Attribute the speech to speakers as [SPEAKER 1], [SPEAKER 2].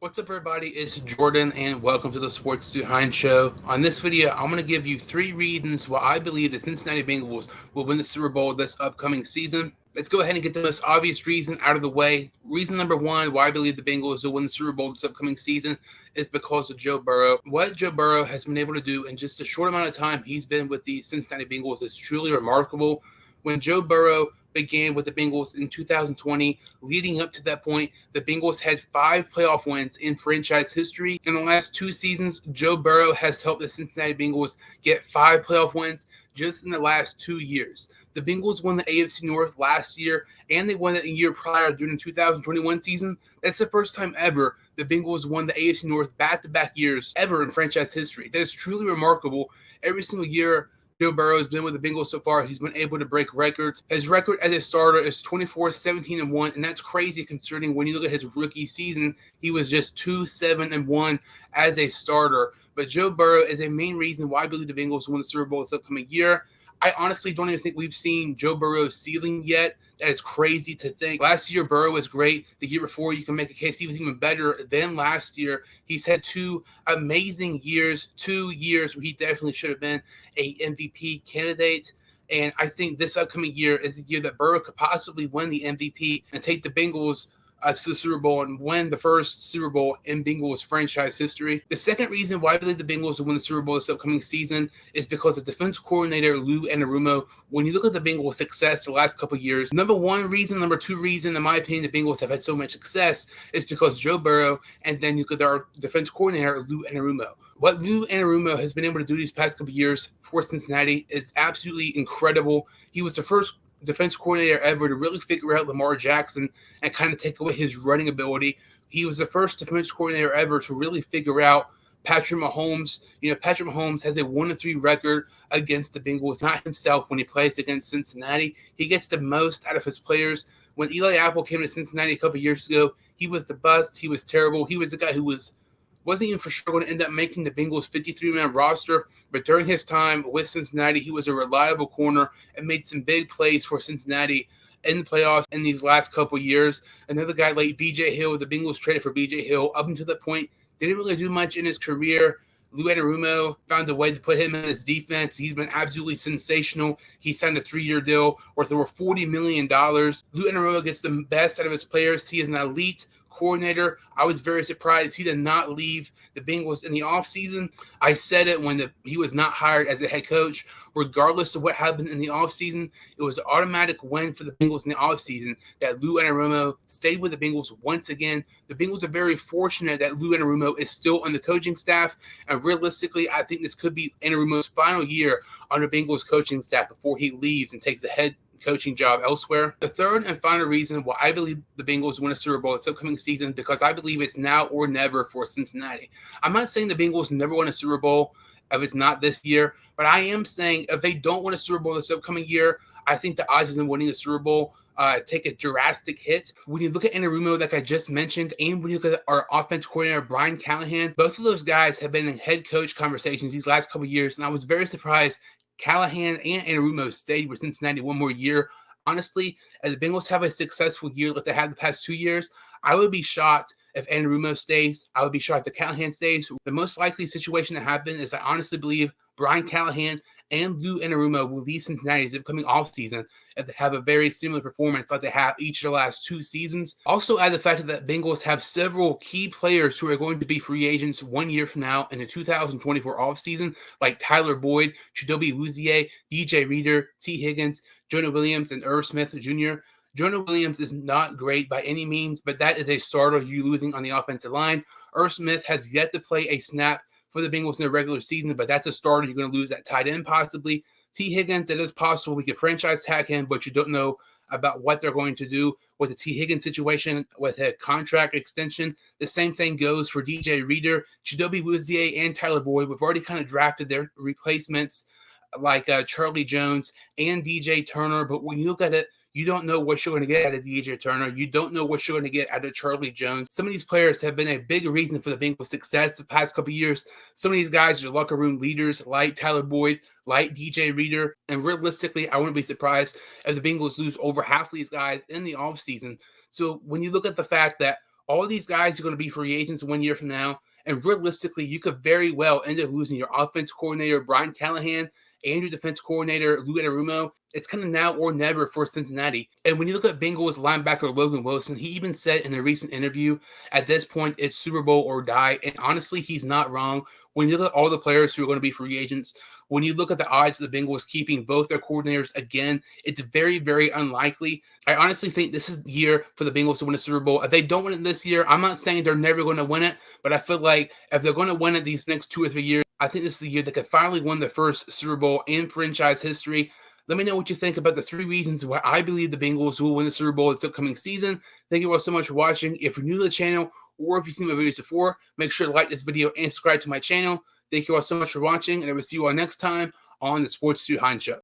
[SPEAKER 1] What's up, everybody? It's Jordan, and welcome to the Sports Behind Show. On this video, I'm going to give you 3 reasons why I believe the Cincinnati Bengals will win the Super Bowl this upcoming season. Let's go ahead and get the most obvious reason out of the way. Reason number 1 why I believe the Bengals will win the Super Bowl this upcoming season is because of Joe Burrow. What Joe Burrow has been able to do in just a short amount of time he's been with the Cincinnati Bengals is truly remarkable. When Joe Burrow began with the Bengals in 2020. Leading up to that point, the Bengals had 5 playoff wins in franchise history. In the last 2 seasons, Joe Burrow has helped the Cincinnati Bengals get 5 playoff wins just in the last 2 years. The Bengals won the AFC North last year, and they won it a year prior during the 2021 season. That's the first time ever the Bengals won the AFC North back-to-back years ever in franchise history. That is truly remarkable. Every single year Joe Burrow has been with the Bengals so far, he's been able to break records. His record as a starter is 24-17-1, and that's crazy considering when you look at his rookie season, he was just 2-7-1 as a starter. But Joe Burrow is a main reason why I believe the Bengals will win the Super Bowl this upcoming year. I honestly don't even think we've seen Joe Burrow's ceiling yet. That is crazy to think. Last year, Burrow was great. The year before, you can make a case he was even better than last year. He's had 2 amazing years, 2 years where he definitely should have been a MVP candidate. And I think this upcoming year is the year that Burrow could possibly win the MVP and take the Bengals to the Super Bowl and win the first Super Bowl in Bengals franchise history. The second reason why I believe the Bengals will win the Super Bowl this upcoming season is because of defense coordinator Lou ANARUMO. When you look at the Bengals' success the last couple of years, number 2 reason, in my opinion, the Bengals have had so much success is because Joe Burrow, and then you look at our defense coordinator Lou ANARUMO. What Lou ANARUMO has been able to do these past couple of years for Cincinnati is absolutely incredible. He was the first defense coordinator ever to really figure out Lamar Jackson and kind of take away his running ability. He was the first defense coordinator ever to really figure out Patrick Mahomes. Patrick Mahomes has a 1-3 record against the Bengals, not himself when he plays against Cincinnati. He gets the most out of his players. When Eli Apple came to Cincinnati a couple years ago, he was the bust. He was terrible. He was the guy who wasn't even for sure going to end up making the Bengals 53-man roster, but during his time with Cincinnati, he was a reliable corner and made some big plays for Cincinnati in the playoffs in these last couple years. Another guy like B.J. Hill, the Bengals traded for B.J. Hill. Up until that point, didn't really do much in his career. Lou ANARUMO found a way to put him in his defense. He's been absolutely sensational. He signed a 3-year deal worth over $40 million. Lou ANARUMO gets the best out of his players. He is an elite coordinator. I was very surprised he did not leave the Bengals in the offseason. I said it when he was not hired as a head coach. Regardless of what happened in the offseason, it was an automatic win for the Bengals in the offseason that Lou ANARUMO stayed with the Bengals once again. The Bengals are very fortunate that Lou ANARUMO is still on the coaching staff, and realistically, I think this could be ANARUMO's final year on the Bengals coaching staff before he leaves and takes the head coaching job elsewhere. The third and final reason why I believe the Bengals win a Super Bowl this upcoming season, because I believe it's now or never for Cincinnati. I'm not saying the Bengals never win a Super Bowl if it's not this year, but I am saying if they don't win a Super Bowl this upcoming year, I think the odds of them winning the Super Bowl take a drastic hit. When you look at ANARUMO, like I just mentioned, and when you look at our offense coordinator, Brian Callahan, both of those guys have been in head coach conversations these last couple of years, and I was very surprised Callahan and ANARUMO stayed with Cincinnati one more year. Honestly, as the Bengals have a successful year like they had the past 2 years, I would be shocked if ANARUMO stays. I would be shocked if Callahan stays. The most likely situation to happen is I honestly believe Brian Callahan and Lou ANARUMO will leave Cincinnati this upcoming offseason if they have a very similar performance like they have each of the last 2 seasons. Also, add the fact that Bengals have several key players who are going to be free agents 1 year from now in the 2024 offseason, like Tyler Boyd, Chidobe Awuzie, DJ Reader, T. Higgins, Jonah Williams, and Irv Smith Jr. Jonah Williams is not great by any means, but that is a starter you're losing on the offensive line. Irv Smith has yet to play a snap for the Bengals in the regular season, but that's a starter you're going to lose at tight end possibly. T. Higgins, it is possible we could franchise tag him, but you don't know about what they're going to do with the T. Higgins situation with a contract extension. The same thing goes for DJ Reader, Chidobe Awuzie, and Tyler Boyd. We've already kind of drafted their replacements like Charlie Jones and DJ Turner, but when you look at it, you don't know what you're going to get out of DJ Turner. You don't know what you're going to get out of Charlie Jones. Some of these players have been a big reason for the Bengals' success the past couple of years. Some of these guys are locker room leaders like Tyler Boyd, like DJ Reader. And realistically, I wouldn't be surprised if the Bengals lose over half of these guys in the offseason. So when you look at the fact that All these guys are going to be free agents 1 year from now. And realistically, you could very well end up losing your offense coordinator, Brian Callahan, and your defense coordinator, Lou ANARUMO. It's kind of now or never for Cincinnati. And when you look at Bengals linebacker Logan Wilson, he even said in a recent interview, at this point, it's Super Bowl or die. And honestly, he's not wrong. When you look at all the players who are going to be free agents, when you look at the odds of the Bengals keeping both their coordinators again, it's very, very unlikely. I honestly think this is the year for the Bengals to win a Super Bowl. If they don't win it this year, I'm not saying they're never going to win it, but I feel like if they're going to win it these next 2 or 3 years, I think this is the year they could finally win the first Super Bowl in franchise history. Let me know what you think about the 3 reasons why I believe the Bengals will win the Super Bowl this upcoming season. Thank you all so much for watching. If you're new to the channel, or if you've seen my videos before, make sure to like this video and subscribe to my channel. Thank you all so much for watching, and I will see you all next time on the Sports Dude Hein Show.